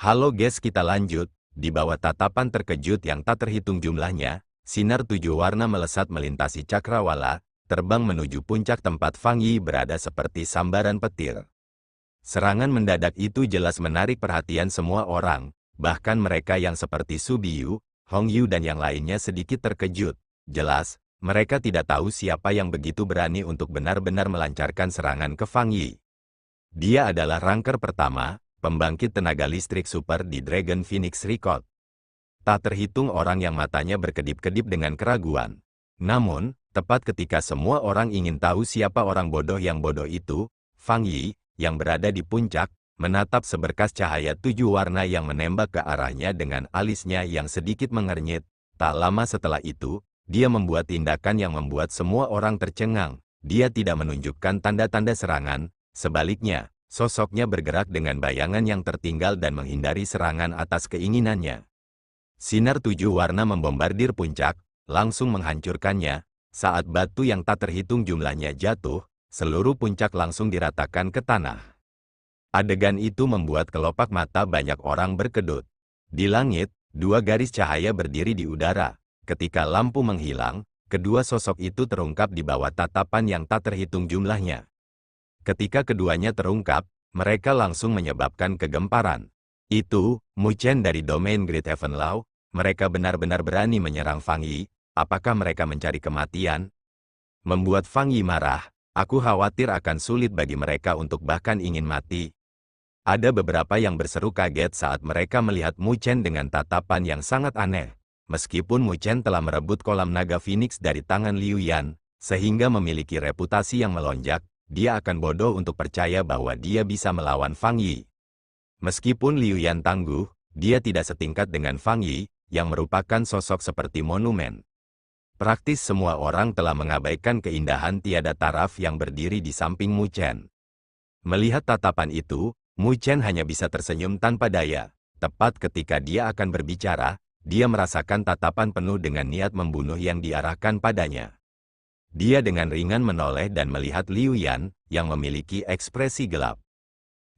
Halo guys, kita lanjut. Di bawah tatapan terkejut yang tak terhitung jumlahnya, sinar 7 warna melesat melintasi cakrawala, terbang menuju puncak tempat Fang Yi berada seperti sambaran petir. Serangan mendadak itu jelas menarik perhatian semua orang, bahkan mereka yang seperti Su Biyu, Hong Yu dan yang lainnya sedikit terkejut. Jelas, mereka tidak tahu siapa yang begitu berani untuk benar-benar melancarkan serangan ke Fang Yi. Dia adalah ranker pertama, pembangkit tenaga listrik super di Dragon Phoenix Record. Tak terhitung orang yang matanya berkedip-kedip dengan keraguan. Namun, tepat ketika semua orang ingin tahu siapa orang bodoh yang bodoh itu, Fang Yi, yang berada di puncak, menatap seberkas cahaya 7 warna yang menembak ke arahnya dengan alisnya yang sedikit mengernyit. Tak lama setelah itu, dia membuat tindakan yang membuat semua orang tercengang. Dia tidak menunjukkan tanda-tanda serangan, sebaliknya, sosoknya bergerak dengan bayangan yang tertinggal dan menghindari serangan atas keinginannya. Sinar 7 warna membombardir puncak, langsung menghancurkannya. Saat batu yang tak terhitung jumlahnya jatuh, seluruh puncak langsung diratakan ke tanah. Adegan itu membuat kelopak mata banyak orang berkedut. Di langit, 2 garis cahaya berdiri di udara. Ketika lampu menghilang, kedua sosok itu terungkap di bawah tatapan yang tak terhitung jumlahnya. Ketika keduanya terungkap, mereka langsung menyebabkan kegemparan. Itu, Mu Chen dari domain Great Heaven Law, mereka benar-benar berani menyerang Fang Yi. Apakah mereka mencari kematian? Membuat Fang Yi marah, aku khawatir akan sulit bagi mereka untuk bahkan ingin mati. Ada beberapa yang berseru kaget saat mereka melihat Mu Chen dengan tatapan yang sangat aneh. Meskipun Mu Chen telah merebut kolam naga Phoenix dari tangan Liu Yan, sehingga memiliki reputasi yang melonjak, dia akan bodoh untuk percaya bahwa dia bisa melawan Fang Yi. Meskipun Liu Yan tangguh, dia tidak setingkat dengan Fang Yi, yang merupakan sosok seperti monumen. Praktis semua orang telah mengabaikan keindahan tiada taraf yang berdiri di samping Mu Chen. Melihat tatapan itu, Mu Chen hanya bisa tersenyum tanpa daya. Tepat ketika dia akan berbicara, dia merasakan tatapan penuh dengan niat membunuh yang diarahkan padanya. Dia dengan ringan menoleh dan melihat Liu Yan, yang memiliki ekspresi gelap.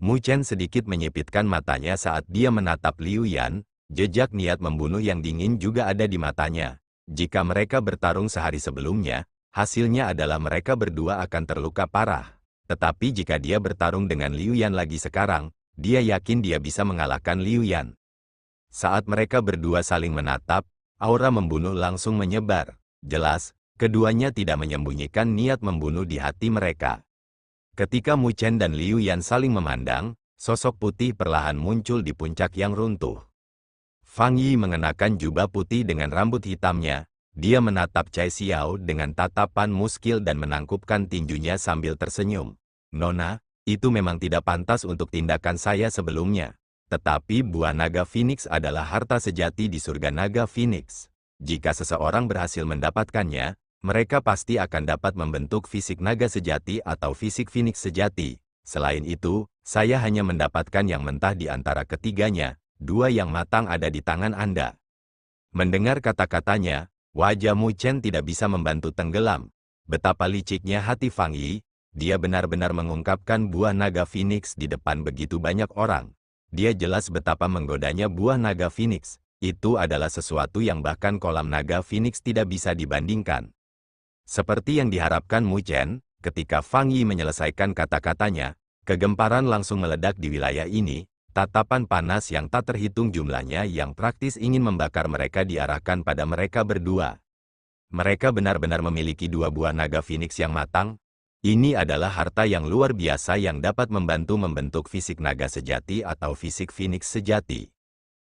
Mu Chen sedikit menyipitkan matanya saat dia menatap Liu Yan, jejak niat membunuh yang dingin juga ada di matanya. Jika mereka bertarung sehari sebelumnya, hasilnya adalah mereka berdua akan terluka parah. Tetapi jika dia bertarung dengan Liu Yan lagi sekarang, dia yakin dia bisa mengalahkan Liu Yan. Saat mereka berdua saling menatap, aura membunuh langsung menyebar. Jelas, keduanya tidak menyembunyikan niat membunuh di hati mereka. Ketika Mu Chen dan Liu Yan saling memandang, sosok putih perlahan muncul di puncak yang runtuh. Fang Yi mengenakan jubah putih dengan rambut hitamnya. Dia menatap Cai Xiao dengan tatapan muskil dan menangkupkan tinjunya sambil tersenyum. Nona, itu memang tidak pantas untuk tindakan saya sebelumnya. Tetapi buah naga Phoenix adalah harta sejati di surga naga Phoenix. Jika seseorang berhasil mendapatkannya, mereka pasti akan dapat membentuk fisik naga sejati atau fisik Phoenix sejati. Selain itu, saya hanya mendapatkan yang mentah di antara ketiganya. 2 yang matang ada di tangan Anda. Mendengar kata-katanya, wajah Mu Chen tidak bisa membantu tenggelam. Betapa liciknya hati Fang Yi, dia benar-benar mengungkapkan buah naga Phoenix di depan begitu banyak orang. Dia jelas betapa menggodanya buah naga Phoenix. Itu adalah sesuatu yang bahkan kolam naga Phoenix tidak bisa dibandingkan. Seperti yang diharapkan Mu Chen, ketika Fang Yi menyelesaikan kata-katanya, kegemparan langsung meledak di wilayah ini. Tatapan panas yang tak terhitung jumlahnya yang praktis ingin membakar mereka diarahkan pada mereka berdua. Mereka benar-benar memiliki 2 buah naga Phoenix yang matang. Ini adalah harta yang luar biasa yang dapat membantu membentuk fisik naga sejati atau fisik Phoenix sejati.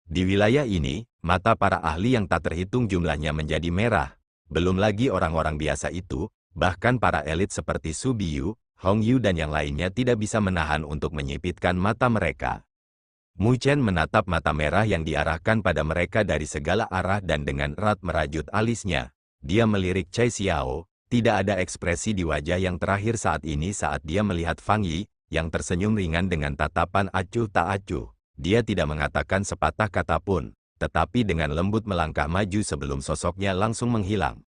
Di wilayah ini, mata para ahli yang tak terhitung jumlahnya menjadi merah. Belum lagi orang-orang biasa itu, bahkan para elit seperti Su Biyu, Hong Yu dan yang lainnya tidak bisa menahan untuk menyipitkan mata mereka. Mu Chen menatap mata merah yang diarahkan pada mereka dari segala arah dan dengan erat merajut alisnya. Dia melirik Cai Xiao, tidak ada ekspresi di wajah yang terakhir saat ini saat dia melihat Fang Yi, yang tersenyum ringan dengan tatapan acuh tak acuh. Dia tidak mengatakan sepatah kata pun, tetapi dengan lembut melangkah maju sebelum sosoknya langsung menghilang.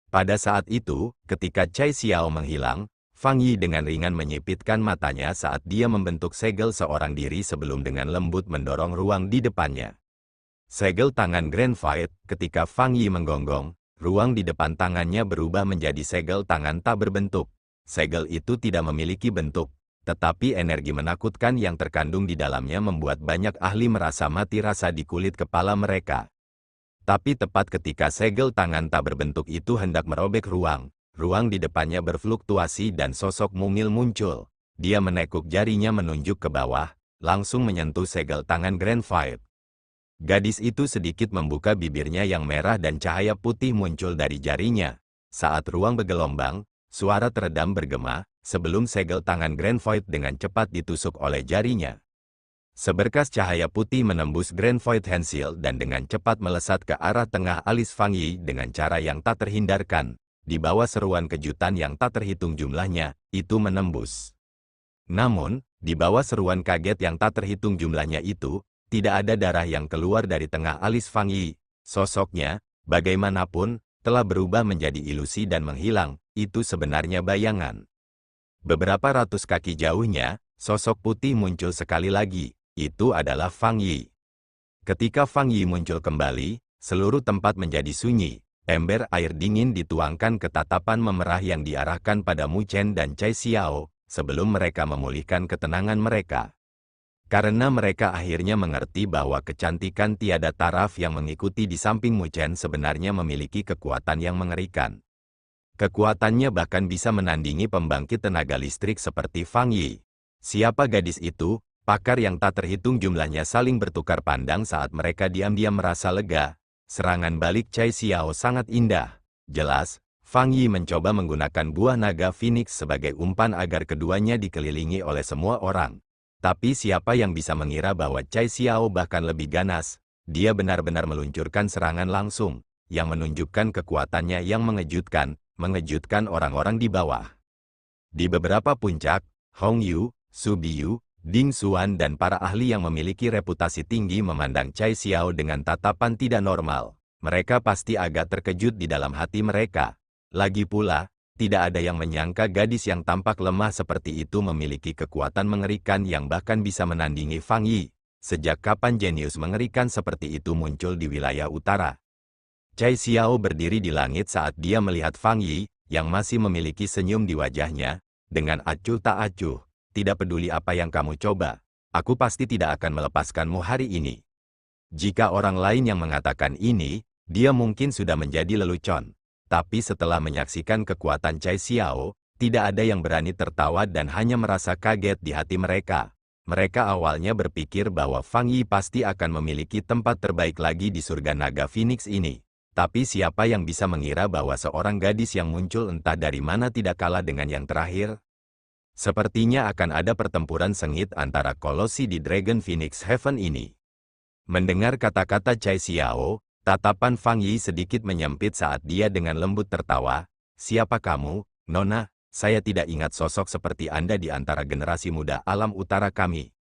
Pada saat itu, ketika Cai Xiao menghilang, Fang Yi dengan ringan menyipitkan matanya saat dia membentuk segel seorang diri sebelum dengan lembut mendorong ruang di depannya. Segel tangan Grand Fight, ketika Fang Yi menggonggong, ruang di depan tangannya berubah menjadi segel tangan tak berbentuk. Segel itu tidak memiliki bentuk, tetapi energi menakutkan yang terkandung di dalamnya membuat banyak ahli merasa mati rasa di kulit kepala mereka. Tapi tepat ketika segel tangan tak berbentuk itu hendak merobek ruang di depannya berfluktuasi dan sosok mungil muncul. Dia menekuk jarinya menunjuk ke bawah, langsung menyentuh segel tangan Grand Fight. Gadis itu sedikit membuka bibirnya yang merah dan cahaya putih muncul dari jarinya. Saat ruang bergelombang, suara teredam bergema, sebelum segel tangan Grand Fight dengan cepat ditusuk oleh jarinya. Seberkas cahaya putih menembus Grand Fight Hansil dan dengan cepat melesat ke arah tengah alis Fang Yi dengan cara yang tak terhindarkan. Di bawah seruan kejutan yang tak terhitung jumlahnya, itu menembus. Namun, di bawah seruan kaget yang tak terhitung jumlahnya itu, tidak ada darah yang keluar dari tengah alis Fang Yi. Sosoknya, bagaimanapun, telah berubah menjadi ilusi dan menghilang. Itu sebenarnya bayangan. Beberapa ratus kaki jauhnya, sosok putih muncul sekali lagi. Itu adalah Fang Yi. Ketika Fang Yi muncul kembali, seluruh tempat menjadi sunyi. Ember air dingin dituangkan ke tatapan memerah yang diarahkan pada Mu Chen dan Cai Xiao, sebelum mereka memulihkan ketenangan mereka. Karena mereka akhirnya mengerti bahwa kecantikan tiada taraf yang mengikuti di samping Mu Chen sebenarnya memiliki kekuatan yang mengerikan. Kekuatannya bahkan bisa menandingi pembangkit tenaga listrik seperti Fang Yi. Siapa gadis itu? Pakar yang tak terhitung jumlahnya saling bertukar pandang saat mereka diam-diam merasa lega. Serangan balik Cai Xiao sangat indah. Jelas, Fang Yi mencoba menggunakan buah naga Phoenix sebagai umpan agar keduanya dikelilingi oleh semua orang. Tapi siapa yang bisa mengira bahwa Cai Xiao bahkan lebih ganas? Dia benar-benar meluncurkan serangan langsung, yang menunjukkan kekuatannya yang mengejutkan orang-orang di bawah. Di beberapa puncak, Hong Yu, Su Biyu, Ding Xuan dan para ahli yang memiliki reputasi tinggi memandang Cai Xiao dengan tatapan tidak normal. Mereka pasti agak terkejut di dalam hati mereka. Lagi pula, tidak ada yang menyangka gadis yang tampak lemah seperti itu memiliki kekuatan mengerikan yang bahkan bisa menandingi Fang Yi. Sejak kapan jenius mengerikan seperti itu muncul di wilayah utara? Cai Xiao berdiri di langit saat dia melihat Fang Yi, yang masih memiliki senyum di wajahnya, dengan acuh tak acuh. Tidak peduli apa yang kamu coba, aku pasti tidak akan melepaskanmu hari ini. Jika orang lain yang mengatakan ini, dia mungkin sudah menjadi lelucon. Tapi setelah menyaksikan kekuatan Cai Xiao, tidak ada yang berani tertawa dan hanya merasa kaget di hati mereka. Mereka awalnya berpikir bahwa Fang Yi pasti akan memiliki tempat terbaik lagi di surga naga Phoenix ini. Tapi siapa yang bisa mengira bahwa seorang gadis yang muncul entah dari mana tidak kalah dengan yang terakhir? Sepertinya akan ada pertempuran sengit antara kolosi di Dragon Phoenix Heaven ini. Mendengar kata-kata Cai Xiao, tatapan Fang Yi sedikit menyempit saat dia dengan lembut tertawa. Siapa kamu, Nona? Saya tidak ingat sosok seperti Anda di antara generasi muda alam utara kami.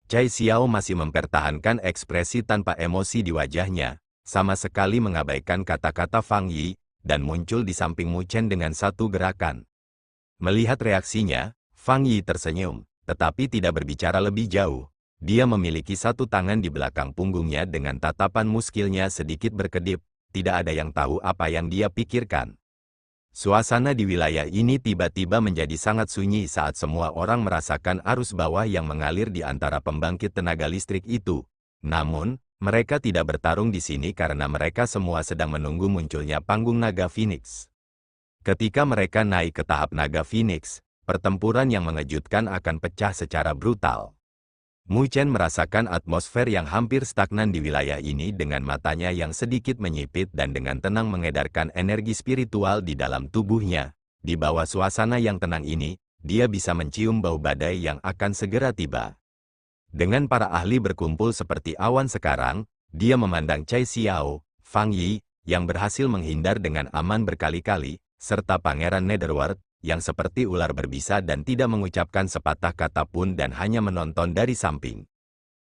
Cai Xiao masih mempertahankan ekspresi tanpa emosi di wajahnya, sama sekali mengabaikan kata-kata Fang Yi, dan muncul di samping Mu Chen dengan satu gerakan. Melihat reaksinya, Fang Yi tersenyum, tetapi tidak berbicara lebih jauh. Dia memiliki satu tangan di belakang punggungnya dengan tatapan muskilnya sedikit berkedip. Tidak ada yang tahu apa yang dia pikirkan. Suasana di wilayah ini tiba-tiba menjadi sangat sunyi saat semua orang merasakan arus bawah yang mengalir di antara pembangkit tenaga listrik itu. Namun, mereka tidak bertarung di sini karena mereka semua sedang menunggu munculnya panggung naga Phoenix. Ketika mereka naik ke tahap naga Phoenix, pertempuran yang mengejutkan akan pecah secara brutal. Mu Chen merasakan atmosfer yang hampir stagnan di wilayah ini dengan matanya yang sedikit menyipit dan dengan tenang mengedarkan energi spiritual di dalam tubuhnya. Di bawah suasana yang tenang ini, dia bisa mencium bau badai yang akan segera tiba. Dengan para ahli berkumpul seperti awan sekarang, dia memandang Cai Xiao, Fang Yi, yang berhasil menghindar dengan aman berkali-kali, serta Pangeran Netherworld, yang seperti ular berbisa dan tidak mengucapkan sepatah kata pun dan hanya menonton dari samping.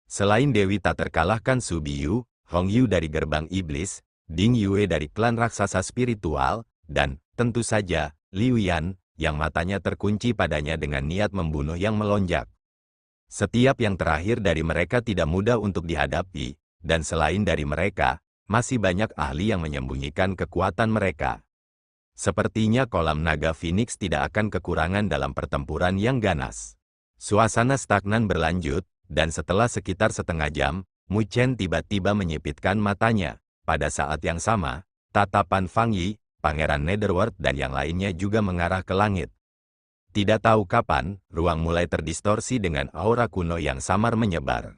Selain Dewi tak terkalahkan Su Biyu, Hong Yu dari Gerbang Iblis, Ding Yue dari klan raksasa spiritual, dan, tentu saja, Liu Yan, yang matanya terkunci padanya dengan niat membunuh yang melonjak. Setiap yang terakhir dari mereka tidak mudah untuk dihadapi, dan selain dari mereka, masih banyak ahli yang menyembunyikan kekuatan mereka. Sepertinya kolam naga Phoenix tidak akan kekurangan dalam pertempuran yang ganas. Suasana stagnan berlanjut, dan setelah sekitar setengah jam, Mu Chen tiba-tiba menyipitkan matanya. Pada saat yang sama, tatapan Fang Yi, Pangeran Netherworld dan yang lainnya juga mengarah ke langit. Tidak tahu kapan, ruang mulai terdistorsi dengan aura kuno yang samar menyebar.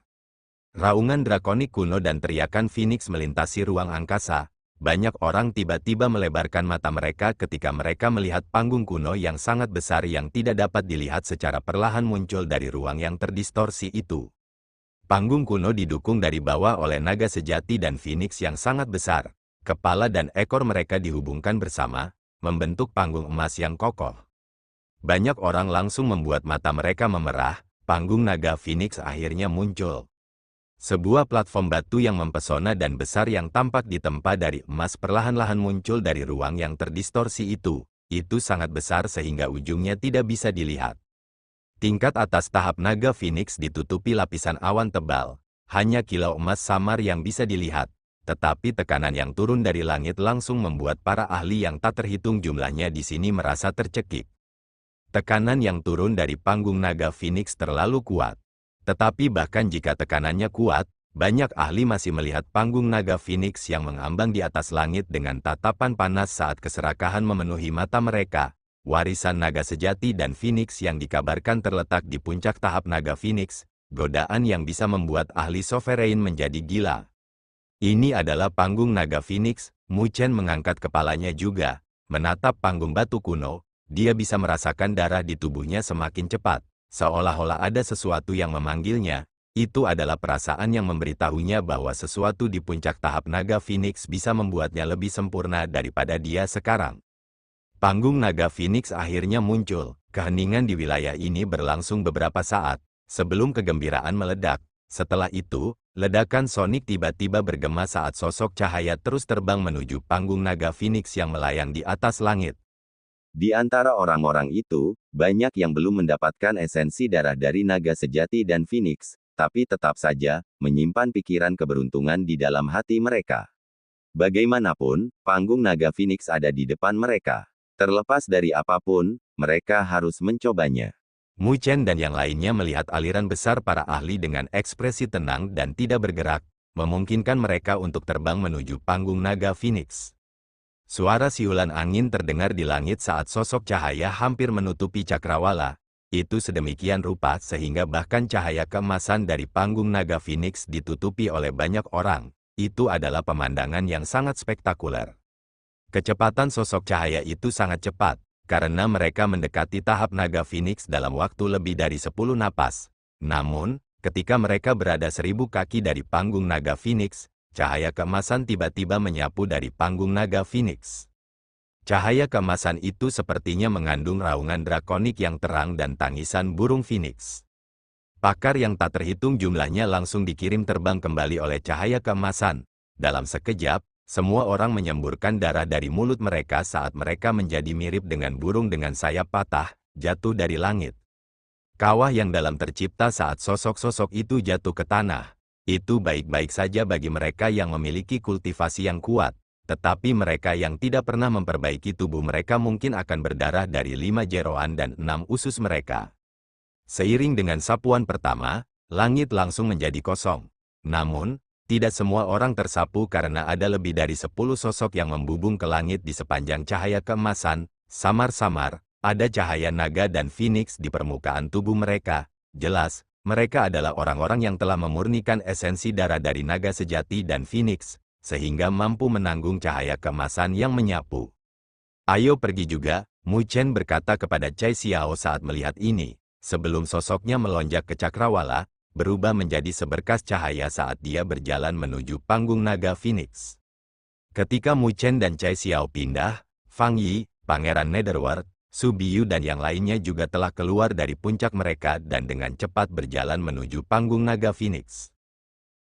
Raungan drakonik kuno dan teriakan Phoenix melintasi ruang angkasa. Banyak orang tiba-tiba melebarkan mata mereka ketika mereka melihat panggung kuno yang sangat besar yang tidak dapat dilihat secara perlahan muncul dari ruang yang terdistorsi itu. Panggung kuno didukung dari bawah oleh naga sejati dan Phoenix yang sangat besar. Kepala dan ekor mereka dihubungkan bersama, membentuk panggung emas yang kokoh. Banyak orang langsung membuat mata mereka memerah, panggung naga Phoenix akhirnya muncul. Sebuah platform batu yang mempesona dan besar yang tampak ditempa dari emas perlahan-lahan muncul dari ruang yang terdistorsi itu. Itu sangat besar sehingga ujungnya tidak bisa dilihat. Tingkat atas tahap naga Phoenix ditutupi lapisan awan tebal. Hanya kilau emas samar yang bisa dilihat. Tetapi tekanan yang turun dari langit langsung membuat para ahli yang tak terhitung jumlahnya di sini merasa tercekik. Tekanan yang turun dari panggung naga Phoenix terlalu kuat. Tetapi bahkan jika tekanannya kuat, banyak ahli masih melihat panggung naga Phoenix yang mengambang di atas langit dengan tatapan panas saat keserakahan memenuhi mata mereka. Warisan naga sejati dan Phoenix yang dikabarkan terletak di puncak tahap naga Phoenix, godaan yang bisa membuat ahli sovereign menjadi gila. Ini adalah panggung naga Phoenix. Mu Chen mengangkat kepalanya juga, menatap panggung batu kuno. Dia bisa merasakan darah di tubuhnya semakin cepat, seolah-olah ada sesuatu yang memanggilnya. Itu adalah perasaan yang memberitahunya bahwa sesuatu di puncak tahap naga Phoenix bisa membuatnya lebih sempurna daripada dia sekarang. Panggung naga Phoenix akhirnya muncul. Keheningan di wilayah ini berlangsung beberapa saat, sebelum kegembiraan meledak. Setelah itu, ledakan sonik tiba-tiba bergema saat sosok cahaya terus terbang menuju panggung naga Phoenix yang melayang di atas langit. Di antara orang-orang itu, banyak yang belum mendapatkan esensi darah dari naga sejati dan Phoenix, tapi tetap saja menyimpan pikiran keberuntungan di dalam hati mereka. Bagaimanapun, panggung naga Phoenix ada di depan mereka. Terlepas dari apapun, mereka harus mencobanya. Mu Chen dan yang lainnya melihat aliran besar para ahli dengan ekspresi tenang dan tidak bergerak, memungkinkan mereka untuk terbang menuju panggung naga Phoenix. Suara siulan angin terdengar di langit saat sosok cahaya hampir menutupi cakrawala. Itu sedemikian rupa sehingga bahkan cahaya keemasan dari panggung naga Phoenix ditutupi oleh banyak orang. Itu adalah pemandangan yang sangat spektakuler. Kecepatan sosok cahaya itu sangat cepat, karena mereka mendekati tahap naga Phoenix dalam waktu lebih dari 10 napas. Namun, ketika mereka berada 1000 kaki dari panggung naga Phoenix, cahaya keemasan tiba-tiba menyapu dari panggung naga Phoenix. Cahaya keemasan itu sepertinya mengandung raungan drakonik yang terang dan tangisan burung Phoenix. Pakar yang tak terhitung jumlahnya langsung dikirim terbang kembali oleh cahaya keemasan. Dalam sekejap, semua orang menyemburkan darah dari mulut mereka saat mereka menjadi mirip dengan burung dengan sayap patah, jatuh dari langit. Kawah yang dalam tercipta saat sosok-sosok itu jatuh ke tanah. Itu baik-baik saja bagi mereka yang memiliki kultivasi yang kuat, tetapi mereka yang tidak pernah memperbaiki tubuh mereka mungkin akan berdarah dari 5 jeroan dan 6 usus mereka. Seiring dengan sapuan pertama, langit langsung menjadi kosong. Namun, tidak semua orang tersapu karena ada lebih dari 10 sosok yang membubung ke langit di sepanjang cahaya keemasan, samar-samar, ada cahaya naga dan Phoenix di permukaan tubuh mereka. Jelas, mereka adalah orang-orang yang telah memurnikan esensi darah dari naga sejati dan Phoenix, sehingga mampu menanggung cahaya keemasan yang menyapu. Ayo pergi juga, Mu Chen berkata kepada Cai Xiao saat melihat ini, sebelum sosoknya melonjak ke cakrawala, berubah menjadi seberkas cahaya saat dia berjalan menuju panggung naga Phoenix. Ketika Mu Chen dan Cai Xiao pindah, Fang Yi, Pangeran Netherworld, Su Biyu dan yang lainnya juga telah keluar dari puncak mereka dan dengan cepat berjalan menuju panggung naga Phoenix.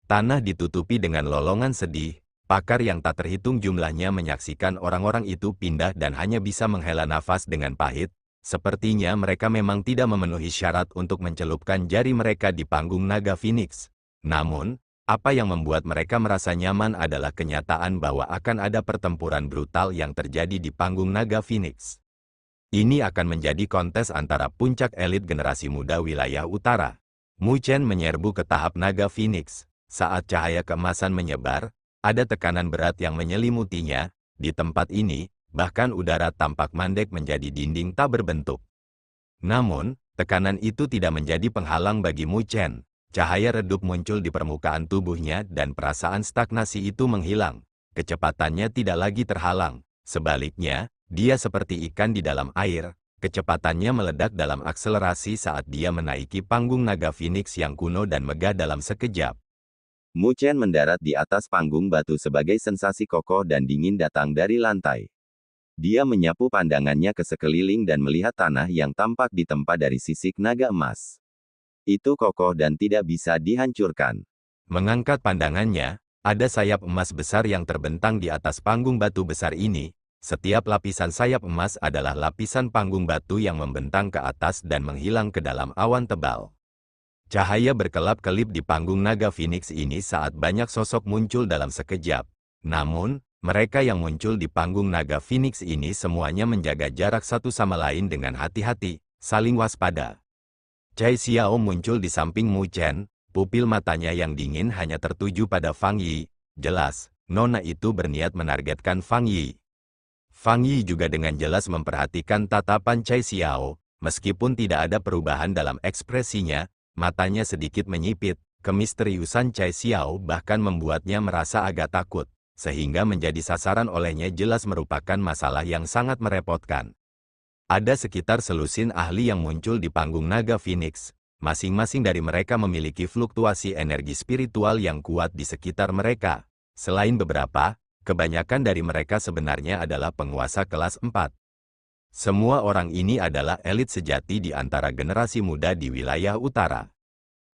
Tanah ditutupi dengan lolongan sedih, pakar yang tak terhitung jumlahnya menyaksikan orang-orang itu pindah dan hanya bisa menghela nafas dengan pahit. Sepertinya mereka memang tidak memenuhi syarat untuk mencelupkan jari mereka di panggung naga Phoenix. Namun, apa yang membuat mereka merasa nyaman adalah kenyataan bahwa akan ada pertempuran brutal yang terjadi di panggung naga Phoenix. Ini akan menjadi kontes antara puncak elit generasi muda wilayah utara. Mu Chen menyerbu ke tahap naga Phoenix. Saat cahaya keemasan menyebar, ada tekanan berat yang menyelimutinya. Di tempat ini, bahkan udara tampak mandek menjadi dinding tak berbentuk. Namun, tekanan itu tidak menjadi penghalang bagi Mu Chen. Cahaya redup muncul di permukaan tubuhnya dan perasaan stagnasi itu menghilang. Kecepatannya tidak lagi terhalang. Sebaliknya, dia seperti ikan di dalam air. Kecepatannya meledak dalam akselerasi saat dia menaiki panggung naga Phoenix yang kuno dan megah dalam sekejap. Mu Chen mendarat di atas panggung batu sebagai sensasi kokoh dan dingin datang dari lantai. Dia menyapu pandangannya ke sekeliling dan melihat tanah yang tampak ditempa dari sisik naga emas. Itu kokoh dan tidak bisa dihancurkan. Mengangkat pandangannya, ada sayap emas besar yang terbentang di atas panggung batu besar ini. Setiap lapisan sayap emas adalah lapisan panggung batu yang membentang ke atas dan menghilang ke dalam awan tebal. Cahaya berkelap-kelip di panggung naga Phoenix ini saat banyak sosok muncul dalam sekejap. Namun, mereka yang muncul di panggung naga Phoenix ini semuanya menjaga jarak satu sama lain dengan hati-hati, saling waspada. Cai Xiao muncul di samping Mu Chen, pupil matanya yang dingin hanya tertuju pada Fang Yi. Jelas, nona itu berniat menargetkan Fang Yi. Fang Yi juga dengan jelas memperhatikan tatapan Cai Xiao, meskipun tidak ada perubahan dalam ekspresinya, matanya sedikit menyipit. Kemisteriusan Cai Xiao bahkan membuatnya merasa agak takut. Sehingga menjadi sasaran olehnya jelas merupakan masalah yang sangat merepotkan. Ada sekitar selusin ahli yang muncul di panggung naga Phoenix. Masing-masing dari mereka memiliki fluktuasi energi spiritual yang kuat di sekitar mereka. Selain beberapa, kebanyakan dari mereka sebenarnya adalah penguasa kelas 4. Semua orang ini adalah elit sejati di antara generasi muda di wilayah utara.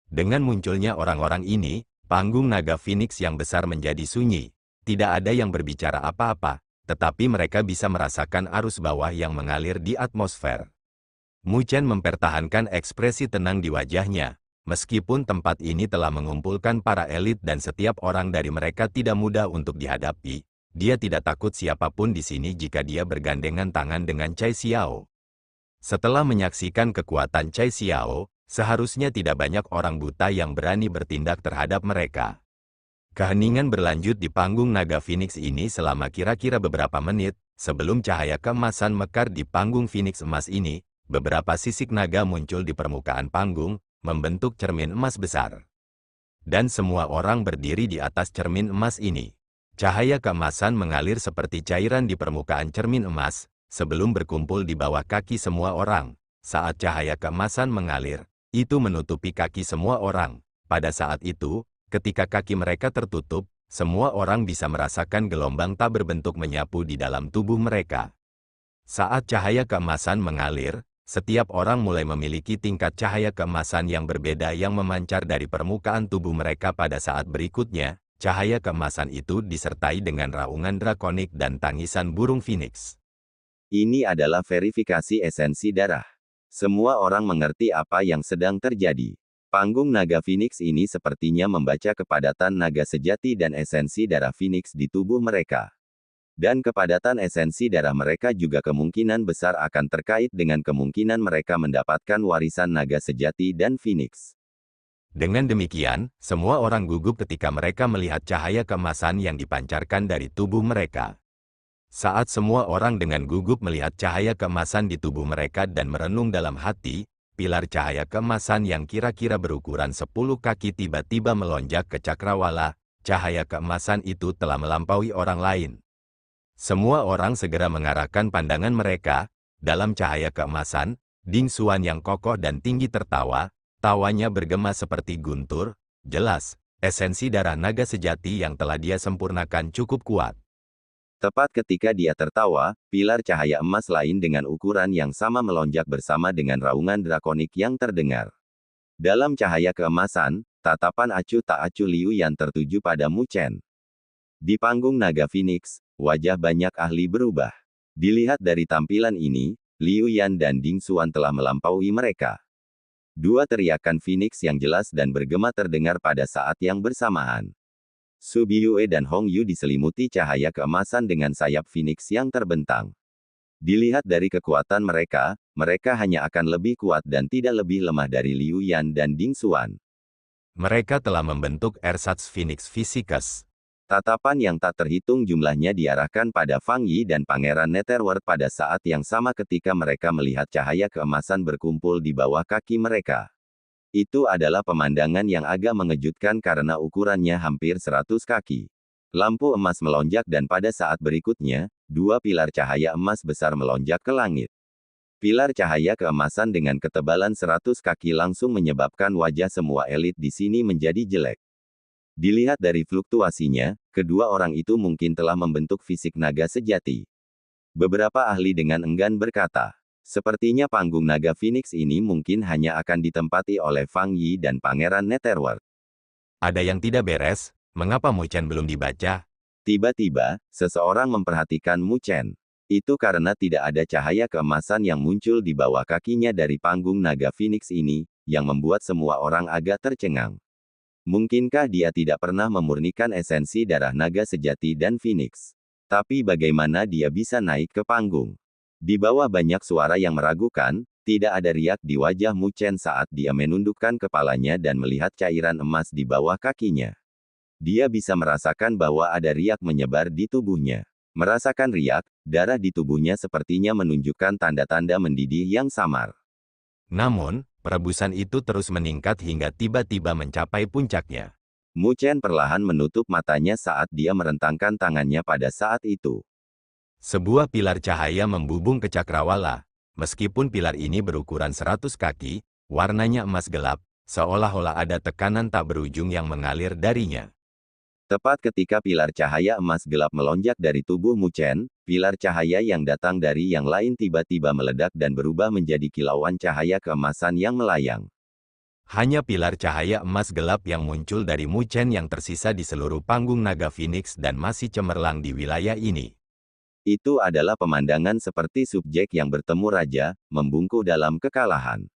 Dengan munculnya orang-orang ini, panggung naga Phoenix yang besar menjadi sunyi. Tidak ada yang berbicara apa-apa, tetapi mereka bisa merasakan arus bawah yang mengalir di atmosfer. Mu Chen mempertahankan ekspresi tenang di wajahnya, meskipun tempat ini telah mengumpulkan para elit dan setiap orang dari mereka tidak mudah untuk dihadapi. Dia tidak takut siapapun di sini jika dia bergandengan tangan dengan Cai Xiao. Setelah menyaksikan kekuatan Cai Xiao, seharusnya tidak banyak orang buta yang berani bertindak terhadap mereka. Keheningan berlanjut di panggung naga Phoenix ini selama kira-kira beberapa menit. Sebelum cahaya keemasan mekar di panggung Phoenix emas ini, beberapa sisik naga muncul di permukaan panggung, membentuk cermin emas besar. Dan semua orang berdiri di atas cermin emas ini. Cahaya keemasan mengalir seperti cairan di permukaan cermin emas, sebelum berkumpul di bawah kaki semua orang. Saat cahaya keemasan mengalir, itu menutupi kaki semua orang. Pada saat itu, ketika kaki mereka tertutup, semua orang bisa merasakan gelombang tak berbentuk menyapu di dalam tubuh mereka. Saat cahaya keemasan mengalir, setiap orang mulai memiliki tingkat cahaya keemasan yang berbeda yang memancar dari permukaan tubuh mereka pada saat berikutnya. Cahaya keemasan itu disertai dengan raungan drakonik dan tangisan burung Phoenix. Ini adalah verifikasi esensi darah. Semua orang mengerti apa yang sedang terjadi. Panggung naga Phoenix ini sepertinya membaca kepadatan naga sejati dan esensi darah Phoenix di tubuh mereka. Dan kepadatan esensi darah mereka juga kemungkinan besar akan terkait dengan kemungkinan mereka mendapatkan warisan naga sejati dan Phoenix. Dengan demikian, semua orang gugup ketika mereka melihat cahaya keemasan yang dipancarkan dari tubuh mereka. Saat semua orang dengan gugup melihat cahaya keemasan di tubuh mereka dan merenung dalam hati, pilar cahaya keemasan yang kira-kira berukuran 10 kaki tiba-tiba melonjak ke cakrawala. Cahaya keemasan itu telah melampaui orang lain. Semua orang segera mengarahkan pandangan mereka. Dalam cahaya keemasan, Ding Xuan yang kokoh dan tinggi tertawa. Tawanya bergema seperti guntur. Jelas, esensi darah naga sejati yang telah dia sempurnakan cukup kuat. Tepat ketika dia tertawa, pilar cahaya emas lain dengan ukuran yang sama melonjak bersama dengan raungan drakonik yang terdengar. Dalam cahaya keemasan, tatapan acuh tak acuh Liu Yan tertuju pada Mu Chen. Di panggung naga Phoenix, wajah banyak ahli berubah. Dilihat dari tampilan ini, Liu Yan dan Ding Xuan telah melampaui mereka. Dua teriakan Phoenix yang jelas dan bergema terdengar pada saat yang bersamaan. Su Biyue dan Hong Yu diselimuti cahaya keemasan dengan sayap Phoenix yang terbentang. Dilihat dari kekuatan mereka, mereka hanya akan lebih kuat dan tidak lebih lemah dari Liu Yan dan Ding Xuan. Mereka telah membentuk ersatz Phoenix Physicus. Tatapan yang tak terhitung jumlahnya diarahkan pada Fang Yi dan Pangeran Netherworld pada saat yang sama ketika mereka melihat cahaya keemasan berkumpul di bawah kaki mereka. Itu adalah pemandangan yang agak mengejutkan karena ukurannya hampir 100 kaki. Lampu emas melonjak dan pada saat berikutnya, dua pilar cahaya emas besar melonjak ke langit. Pilar cahaya keemasan dengan ketebalan 100 kaki langsung menyebabkan wajah semua elit di sini menjadi jelek. Dilihat dari fluktuasinya, kedua orang itu mungkin telah membentuk fisik naga sejati. Beberapa ahli dengan enggan berkata, sepertinya panggung naga Phoenix ini mungkin hanya akan ditempati oleh Fang Yi dan Pangeran Netherworld. Ada yang tidak beres? Mengapa Mu Chen belum dibaca? Tiba-tiba, seseorang memperhatikan Mu Chen. Itu karena tidak ada cahaya keemasan yang muncul di bawah kakinya dari panggung naga Phoenix ini, yang membuat semua orang agak tercengang. Mungkinkah dia tidak pernah memurnikan esensi darah naga sejati dan Phoenix? Tapi bagaimana dia bisa naik ke panggung? Di bawah banyak suara yang meragukan, tidak ada riak di wajah Mu Chen saat dia menundukkan kepalanya dan melihat cairan emas di bawah kakinya. Dia bisa merasakan bahwa ada riak menyebar di tubuhnya. Merasakan riak, darah di tubuhnya sepertinya menunjukkan tanda-tanda mendidih yang samar. Namun, perebusan itu terus meningkat hingga tiba-tiba mencapai puncaknya. Mu Chen perlahan menutup matanya saat dia merentangkan tangannya pada saat itu. Sebuah pilar cahaya membubung ke cakrawala. Meskipun pilar ini berukuran 100 kaki, warnanya emas gelap, seolah-olah ada tekanan tak berujung yang mengalir darinya. Tepat ketika pilar cahaya emas gelap melonjak dari tubuh Mu Chen, pilar cahaya yang datang dari yang lain tiba-tiba meledak dan berubah menjadi kilauan cahaya keemasan yang melayang. Hanya pilar cahaya emas gelap yang muncul dari Mu Chen yang tersisa di seluruh panggung naga Phoenix dan masih cemerlang di wilayah ini. Itu adalah pemandangan seperti subjek yang bertemu raja, membungkuk dalam kekalahan.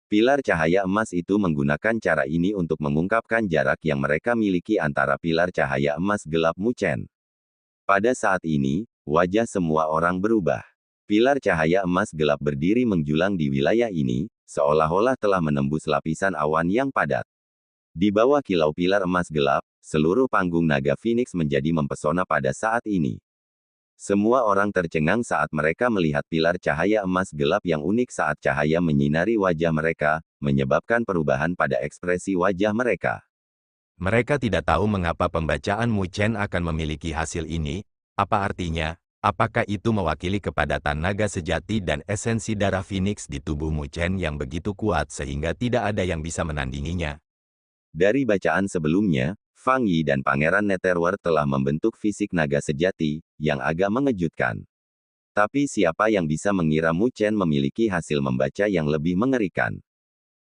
Pilar cahaya emas itu menggunakan cara ini untuk mengungkapkan jarak yang mereka miliki antara pilar cahaya emas gelap Mu Chen. Pada saat ini, wajah semua orang berubah. Pilar cahaya emas gelap berdiri menjulang di wilayah ini, seolah-olah telah menembus lapisan awan yang padat. Di bawah kilau pilar emas gelap, seluruh panggung naga Phoenix menjadi mempesona pada saat ini. Semua orang tercengang saat mereka melihat pilar cahaya emas gelap yang unik saat cahaya menyinari wajah mereka, menyebabkan perubahan pada ekspresi wajah mereka. Mereka tidak tahu mengapa pembacaan Mu Chen akan memiliki hasil ini, apa artinya, apakah itu mewakili kepadatan naga sejati dan esensi darah Phoenix di tubuh Mu Chen yang begitu kuat sehingga tidak ada yang bisa menandinginya. Dari bacaan sebelumnya, Fang Yi dan Pangeran Netherworld telah membentuk fisik naga sejati, yang agak mengejutkan. Tapi siapa yang bisa mengira Mu Chen memiliki hasil membaca yang lebih mengerikan?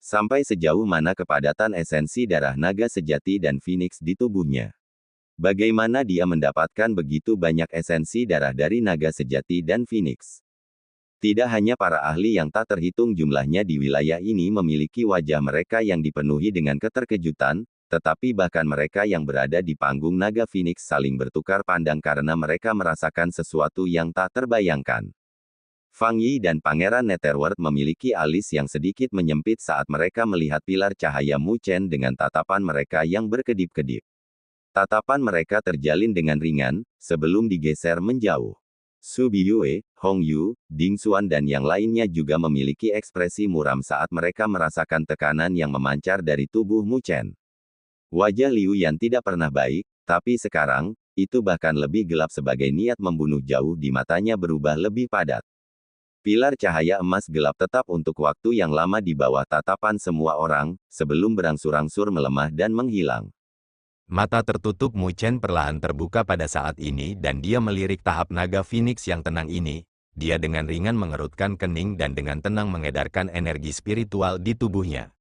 Sampai sejauh mana kepadatan esensi darah naga sejati dan Phoenix di tubuhnya? Bagaimana dia mendapatkan begitu banyak esensi darah dari naga sejati dan Phoenix? Tidak hanya para ahli yang tak terhitung jumlahnya di wilayah ini memiliki wajah mereka yang dipenuhi dengan keterkejutan, tetapi bahkan mereka yang berada di panggung naga Phoenix saling bertukar pandang karena mereka merasakan sesuatu yang tak terbayangkan. Fang Yi dan Pangeran Netherworld memiliki alis yang sedikit menyempit saat mereka melihat pilar cahaya Mu Chen dengan tatapan mereka yang berkedip-kedip. Tatapan mereka terjalin dengan ringan, sebelum digeser menjauh. Su Biyue, Hong Yu, Ding Xuan dan yang lainnya juga memiliki ekspresi muram saat mereka merasakan tekanan yang memancar dari tubuh Mu Chen. Wajah Liu Yan tidak pernah baik, tapi sekarang, itu bahkan lebih gelap sebagai niat membunuh jauh di matanya berubah lebih padat. Pilar cahaya emas gelap tetap untuk waktu yang lama di bawah tatapan semua orang, sebelum berangsur-angsur melemah dan menghilang. Mata tertutup Mu Chen perlahan terbuka pada saat ini dan dia melirik tahap naga Phoenix yang tenang ini. Dia dengan ringan mengerutkan kening dan dengan tenang mengedarkan energi spiritual di tubuhnya.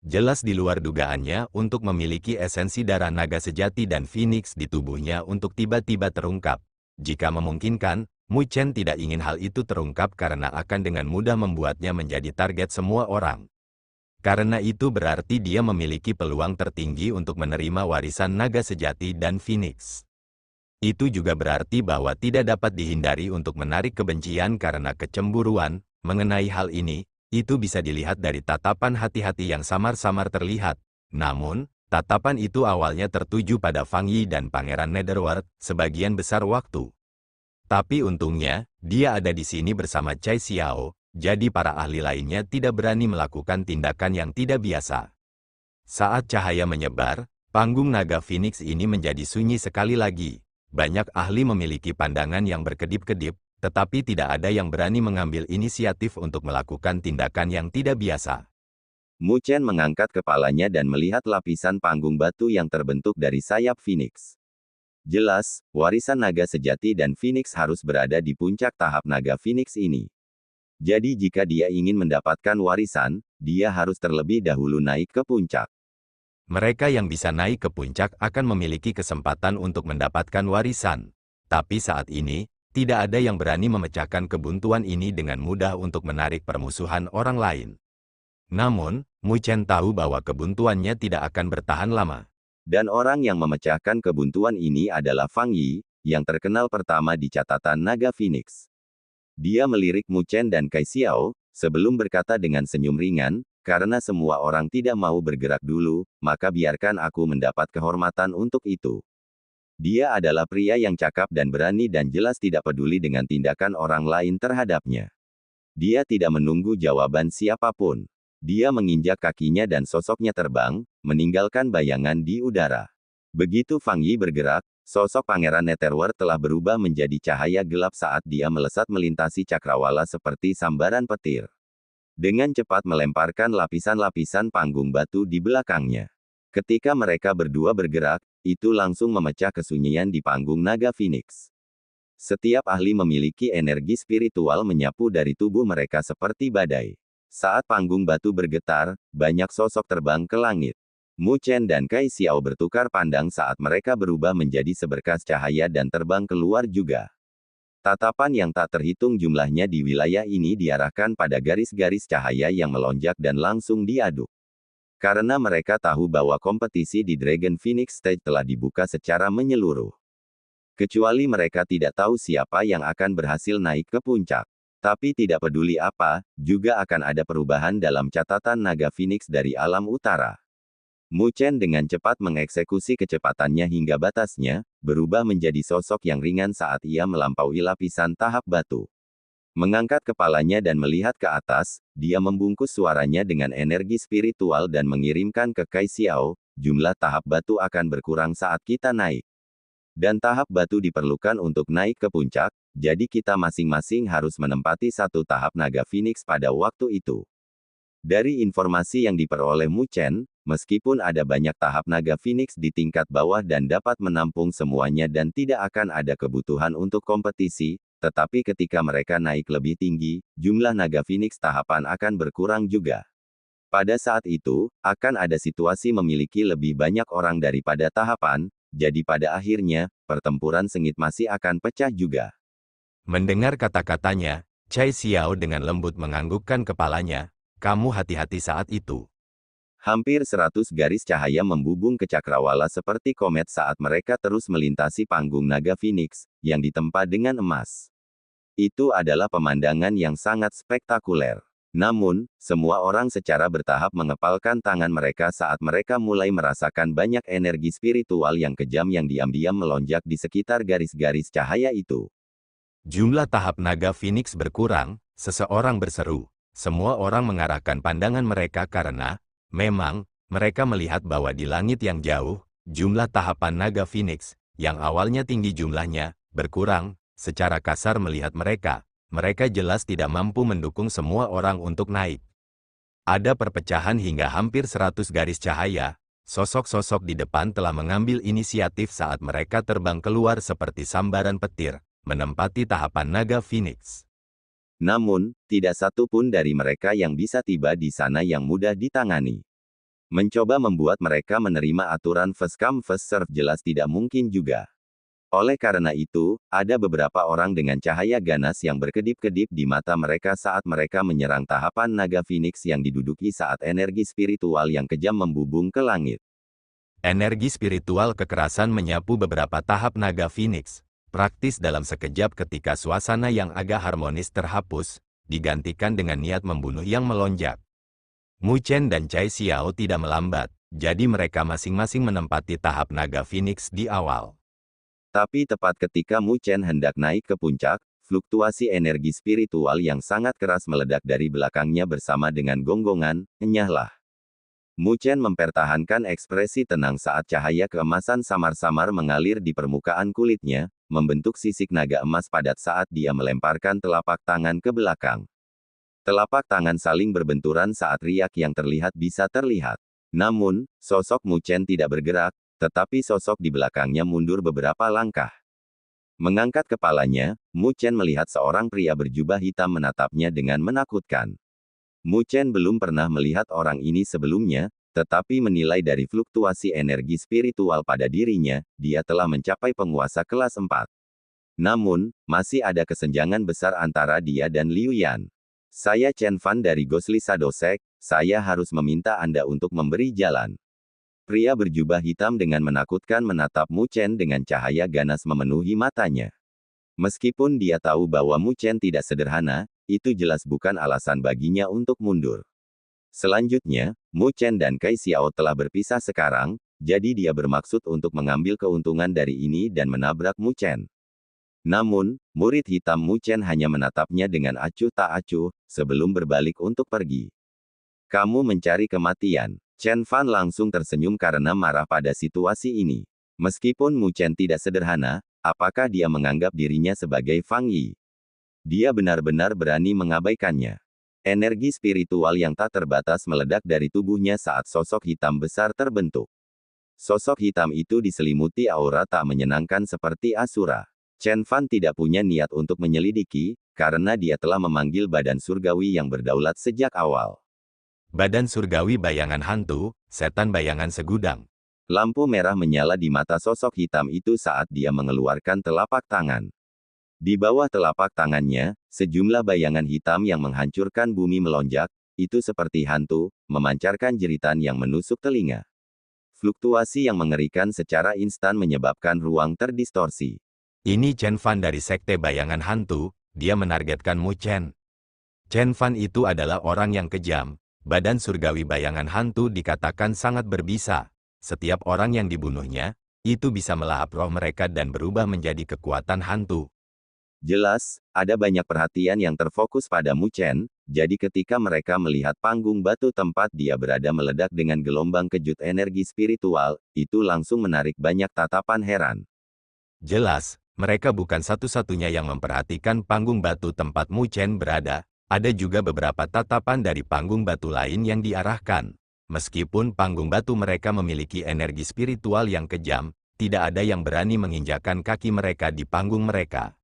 Jelas di luar dugaannya untuk memiliki esensi darah naga sejati dan Phoenix di tubuhnya untuk tiba-tiba terungkap. Jika memungkinkan, Mu Chen tidak ingin hal itu terungkap karena akan dengan mudah membuatnya menjadi target semua orang. Karena itu berarti dia memiliki peluang tertinggi untuk menerima warisan naga sejati dan Phoenix. Itu juga berarti bahwa tidak dapat dihindari untuk menarik kebencian karena kecemburuan. Mengenai hal ini, itu bisa dilihat dari tatapan hati-hati yang samar-samar terlihat. Namun, tatapan itu awalnya tertuju pada Fang Yi dan Pangeran Netherworld sebagian besar waktu. Tapi untungnya, dia ada di sini bersama Cai Xiao, jadi para ahli lainnya tidak berani melakukan tindakan yang tidak biasa. Saat cahaya menyebar, panggung naga Phoenix ini menjadi sunyi sekali lagi. Banyak ahli memiliki pandangan yang berkedip-kedip, tetapi tidak ada yang berani mengambil inisiatif untuk melakukan tindakan yang tidak biasa. Mu Chen mengangkat kepalanya dan melihat lapisan panggung batu yang terbentuk dari sayap Phoenix. Jelas, warisan naga sejati dan Phoenix harus berada di puncak tahap naga Phoenix ini. Jadi jika dia ingin mendapatkan warisan, dia harus terlebih dahulu naik ke puncak. Mereka yang bisa naik ke puncak akan memiliki kesempatan untuk mendapatkan warisan. Tapi saat ini, tidak ada yang berani memecahkan kebuntuan ini dengan mudah untuk menarik permusuhan orang lain. Namun, Mu Chen tahu bahwa kebuntuannya tidak akan bertahan lama. Dan orang yang memecahkan kebuntuan ini adalah Fang Yi, yang terkenal pertama di catatan naga Phoenix. Dia melirik Mu Chen dan Cai Xiao, sebelum berkata dengan senyum ringan, karena semua orang tidak mau bergerak dulu, maka biarkan aku mendapat kehormatan untuk itu. Dia adalah pria yang cakap dan berani dan jelas tidak peduli dengan tindakan orang lain terhadapnya. Dia tidak menunggu jawaban siapapun. Dia menginjak kakinya dan sosoknya terbang, meninggalkan bayangan di udara. Begitu Fang Yi bergerak, sosok Pangeran Netherworld telah berubah menjadi cahaya gelap saat dia melesat melintasi cakrawala seperti sambaran petir. Dengan cepat melemparkan lapisan-lapisan panggung batu di belakangnya. Ketika mereka berdua bergerak, itu langsung memecah kesunyian di panggung naga Phoenix. Setiap ahli memiliki energi spiritual menyapu dari tubuh mereka seperti badai. Saat panggung batu bergetar, banyak sosok terbang ke langit. Mu Chen dan Cai Xiao bertukar pandang saat mereka berubah menjadi seberkas cahaya dan terbang keluar juga. Tatapan yang tak terhitung jumlahnya di wilayah ini diarahkan pada garis-garis cahaya yang melonjak dan langsung diaduk. Karena mereka tahu bahwa kompetisi di Dragon Phoenix Stage telah dibuka secara menyeluruh. Kecuali mereka tidak tahu siapa yang akan berhasil naik ke puncak. Tapi tidak peduli apa, juga akan ada perubahan dalam catatan naga Phoenix dari alam utara. Mu Chen dengan cepat mengeksekusi kecepatannya hingga batasnya, berubah menjadi sosok yang ringan saat ia melampaui lapisan tahap batu. Mengangkat kepalanya dan melihat ke atas, dia membungkus suaranya dengan energi spiritual dan mengirimkan ke Cai Xiao, jumlah tahap batu akan berkurang saat kita naik. Dan tahap batu diperlukan untuk naik ke puncak, jadi kita masing-masing harus menempati satu tahap naga Phoenix pada waktu itu. Dari informasi yang diperoleh Mu Chen, meskipun ada banyak tahap naga Phoenix di tingkat bawah dan dapat menampung semuanya dan tidak akan ada kebutuhan untuk kompetisi, tetapi ketika mereka naik lebih tinggi, jumlah naga Phoenix tahapan akan berkurang juga. Pada saat itu, akan ada situasi memiliki lebih banyak orang daripada tahapan, jadi pada akhirnya, pertempuran sengit masih akan pecah juga. Mendengar kata-katanya, Cai Xiao dengan lembut menganggukkan kepalanya. Kamu hati-hati saat itu. Hampir 100 garis cahaya membubung ke cakrawala seperti komet saat mereka terus melintasi panggung naga Phoenix, yang ditempa dengan emas. Itu adalah pemandangan yang sangat spektakuler. Namun, semua orang secara bertahap mengepalkan tangan mereka saat mereka mulai merasakan banyak energi spiritual yang kejam yang diam-diam melonjak di sekitar garis-garis cahaya itu. Jumlah tahap naga Phoenix berkurang, seseorang berseru. Semua orang mengarahkan pandangan mereka karena, memang, mereka melihat bahwa di langit yang jauh, jumlah tahapan naga Phoenix, yang awalnya tinggi jumlahnya, berkurang. Secara kasar melihat mereka jelas tidak mampu mendukung semua orang untuk naik. Ada perpecahan hingga hampir 100 garis cahaya. Sosok-sosok di depan telah mengambil inisiatif saat mereka terbang keluar seperti sambaran petir, menempati tahapan naga Phoenix. Namun, tidak satu pun dari mereka yang bisa tiba di sana yang mudah ditangani. Mencoba membuat mereka menerima aturan first come first serve jelas tidak mungkin juga. Oleh karena itu, ada beberapa orang dengan cahaya ganas yang berkedip-kedip di mata mereka saat mereka menyerang tahapan naga Phoenix yang diduduki saat energi spiritual yang kejam membubung ke langit. Energi spiritual kekerasan menyapu beberapa tahap naga Phoenix, praktis dalam sekejap ketika suasana yang agak harmonis terhapus, digantikan dengan niat membunuh yang melonjak. Mu Chen dan Cai Xiao tidak melambat, jadi mereka masing-masing menempati tahap naga Phoenix di awal. Tapi tepat ketika Mu Chen hendak naik ke puncak, fluktuasi energi spiritual yang sangat keras meledak dari belakangnya bersama dengan gonggongan, "Enyahlah." Mu Chen mempertahankan ekspresi tenang saat cahaya keemasan samar-samar mengalir di permukaan kulitnya, membentuk sisik naga emas padat saat dia melemparkan telapak tangan ke belakang. Telapak tangan saling berbenturan saat riak yang terlihat bisa terlihat. Namun, sosok Mu Chen tidak bergerak, tetapi sosok di belakangnya mundur beberapa langkah. Mengangkat kepalanya, Mu Chen melihat seorang pria berjubah hitam menatapnya dengan menakutkan. Mu Chen belum pernah melihat orang ini sebelumnya, tetapi menilai dari fluktuasi energi spiritual pada dirinya, dia telah mencapai penguasa kelas 4. Namun, masih ada kesenjangan besar antara dia dan Liu Yan. "Saya Chen Fan dari Ghostly Shadow Sect, saya harus meminta Anda untuk memberi jalan." Pria berjubah hitam dengan menakutkan menatap Mu Chen dengan cahaya ganas memenuhi matanya. Meskipun dia tahu bahwa Mu Chen tidak sederhana, itu jelas bukan alasan baginya untuk mundur. Selanjutnya, Mu Chen dan Cai Xiao telah berpisah sekarang, jadi dia bermaksud untuk mengambil keuntungan dari ini dan menabrak Mu Chen. Namun, murid hitam Mu Chen hanya menatapnya dengan acuh tak acuh, sebelum berbalik untuk pergi. "Kamu mencari kematian." Chen Fan langsung tersenyum karena marah pada situasi ini. Meskipun Mu Chen tidak sederhana, apakah dia menganggap dirinya sebagai Fang Yi? Dia benar-benar berani mengabaikannya. Energi spiritual yang tak terbatas meledak dari tubuhnya saat sosok hitam besar terbentuk. Sosok hitam itu diselimuti aura tak menyenangkan seperti Asura. Chen Fan tidak punya niat untuk menyelidiki, karena dia telah memanggil badan surgawi yang berdaulat sejak awal. Badan surgawi bayangan hantu, setan bayangan segudang. Lampu merah menyala di mata sosok hitam itu saat dia mengeluarkan telapak tangan. Di bawah telapak tangannya, sejumlah bayangan hitam yang menghancurkan bumi melonjak, itu seperti hantu, memancarkan jeritan yang menusuk telinga. Fluktuasi yang mengerikan secara instan menyebabkan ruang terdistorsi. Ini Chen Fan dari Sekte Bayangan Hantu, dia menargetkan Mu Chen. Chen Fan itu adalah orang yang kejam. Badan surgawi bayangan hantu dikatakan sangat berbisa. Setiap orang yang dibunuhnya, itu bisa melahap roh mereka dan berubah menjadi kekuatan hantu. Jelas, ada banyak perhatian yang terfokus pada Mu Chen, jadi ketika mereka melihat panggung batu tempat dia berada meledak dengan gelombang kejut energi spiritual, itu langsung menarik banyak tatapan heran. Jelas, mereka bukan satu-satunya yang memperhatikan panggung batu tempat Mu Chen berada. Ada juga beberapa tatapan dari panggung batu lain yang diarahkan. Meskipun panggung batu mereka memiliki energi spiritual yang kejam, tidak ada yang berani menginjakan kaki mereka di panggung mereka.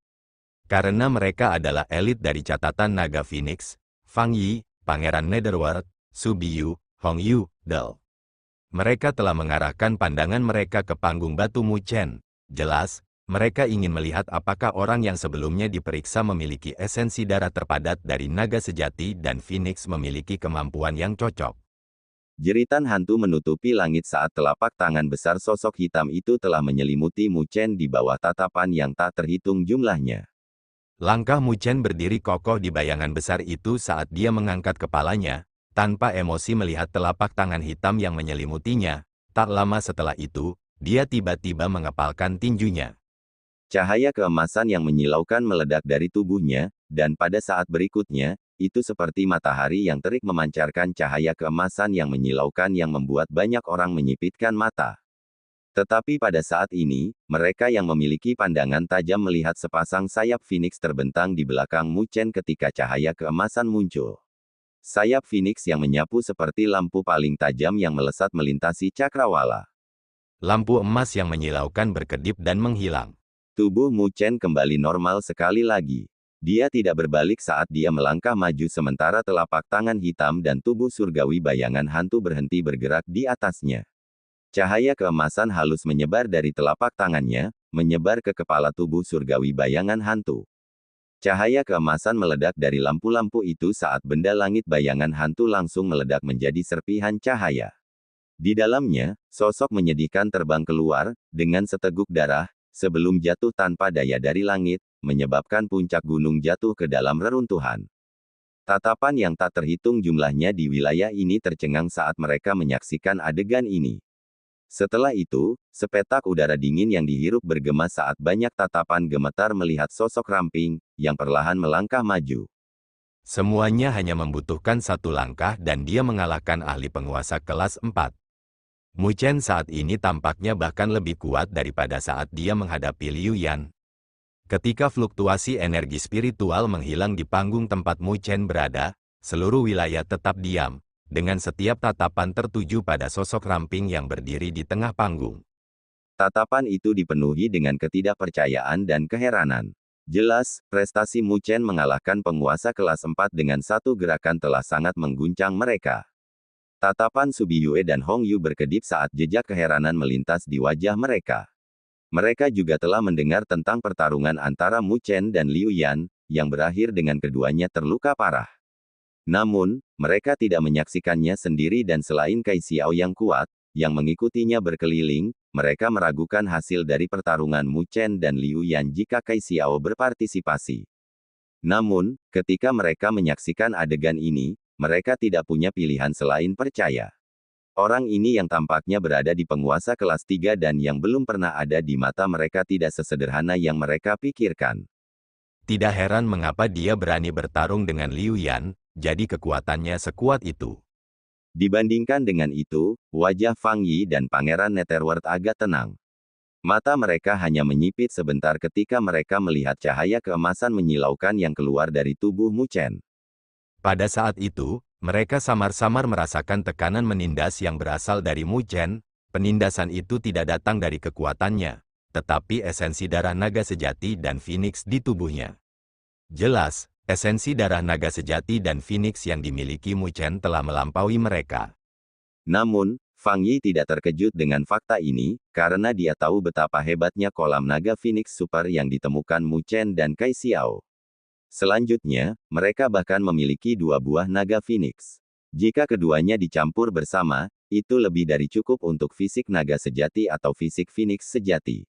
Karena mereka adalah elit dari catatan naga Phoenix, Fang Yi, Pangeran Netherworld, Su Biyu, Hong Yu, Del. Mereka telah mengarahkan pandangan mereka ke panggung batu Mu Chen. Jelas, mereka ingin melihat apakah orang yang sebelumnya diperiksa memiliki esensi darah terpadat dari naga sejati dan Phoenix memiliki kemampuan yang cocok. Jeritan hantu menutupi langit saat telapak tangan besar sosok hitam itu telah menyelimuti Mu Chen di bawah tatapan yang tak terhitung jumlahnya. Langkah Mu Chen berdiri kokoh di bayangan besar itu saat dia mengangkat kepalanya, tanpa emosi melihat telapak tangan hitam yang menyelimutinya. Tak lama setelah itu, dia tiba-tiba mengepalkan tinjunya. Cahaya keemasan yang menyilaukan meledak dari tubuhnya, dan pada saat berikutnya, itu seperti matahari yang terik memancarkan cahaya keemasan yang menyilaukan yang membuat banyak orang menyipitkan mata. Tetapi pada saat ini, mereka yang memiliki pandangan tajam melihat sepasang sayap Phoenix terbentang di belakang Mu Chen ketika cahaya keemasan muncul. Sayap Phoenix yang menyapu seperti lampu paling tajam yang melesat melintasi cakrawala. Lampu emas yang menyilaukan berkedip dan menghilang. Tubuh Mu Chen kembali normal sekali lagi. Dia tidak berbalik saat dia melangkah maju sementara telapak tangan hitam dan tubuh surgawi bayangan hantu berhenti bergerak di atasnya. Cahaya keemasan halus menyebar dari telapak tangannya, menyebar ke kepala tubuh surgawi bayangan hantu. Cahaya keemasan meledak dari lampu-lampu itu saat benda langit bayangan hantu langsung meledak menjadi serpihan cahaya. Di dalamnya, sosok menyedihkan terbang keluar, dengan seteguk darah, sebelum jatuh tanpa daya dari langit, menyebabkan puncak gunung jatuh ke dalam reruntuhan. Tatapan yang tak terhitung jumlahnya di wilayah ini tercengang saat mereka menyaksikan adegan ini. Setelah itu, sepetak udara dingin yang dihirup bergema saat banyak tatapan gemetar melihat sosok ramping, yang perlahan melangkah maju. Semuanya hanya membutuhkan satu langkah dan dia mengalahkan ahli penguasa kelas 4. Mu Chen saat ini tampaknya bahkan lebih kuat daripada saat dia menghadapi Liu Yan. Ketika fluktuasi energi spiritual menghilang di panggung tempat Mu Chen berada, seluruh wilayah tetap diam, dengan setiap tatapan tertuju pada sosok ramping yang berdiri di tengah panggung. Tatapan itu dipenuhi dengan ketidakpercayaan dan keheranan. Jelas, prestasi Mu Chen mengalahkan penguasa kelas 4 dengan satu gerakan telah sangat mengguncang mereka. Tatapan Subi Yue dan Hong Yu berkedip saat jejak keheranan melintas di wajah mereka. Mereka juga telah mendengar tentang pertarungan antara Mu Chen dan Liu Yan, yang berakhir dengan keduanya terluka parah. Namun, mereka tidak menyaksikannya sendiri dan selain Kai Xiao yang kuat, yang mengikutinya berkeliling, mereka meragukan hasil dari pertarungan Mu Chen dan Liu Yan jika Kai Xiao berpartisipasi. Namun, ketika mereka menyaksikan adegan ini, mereka tidak punya pilihan selain percaya. Orang ini yang tampaknya berada di penguasa kelas 3 dan yang belum pernah ada di mata mereka tidak sesederhana yang mereka pikirkan. Tidak heran mengapa dia berani bertarung dengan Liu Yan, jadi kekuatannya sekuat itu. Dibandingkan dengan itu, wajah Fang Yi dan Pangeran Netherworld agak tenang. Mata mereka hanya menyipit sebentar ketika mereka melihat cahaya keemasan menyilaukan yang keluar dari tubuh Mu Chen. Pada saat itu, mereka samar-samar merasakan tekanan menindas yang berasal dari Mu Chen. Penindasan itu tidak datang dari kekuatannya, tetapi esensi darah naga sejati dan Phoenix di tubuhnya. Jelas, esensi darah naga sejati dan Phoenix yang dimiliki Mu Chen telah melampaui mereka. Namun, Fang Yi tidak terkejut dengan fakta ini, karena dia tahu betapa hebatnya kolam naga Phoenix Super yang ditemukan Mu Chen dan Kai Xiao. Selanjutnya, mereka bahkan memiliki 2 buah naga Phoenix. Jika keduanya dicampur bersama, itu lebih dari cukup untuk fisik naga sejati atau fisik Phoenix sejati.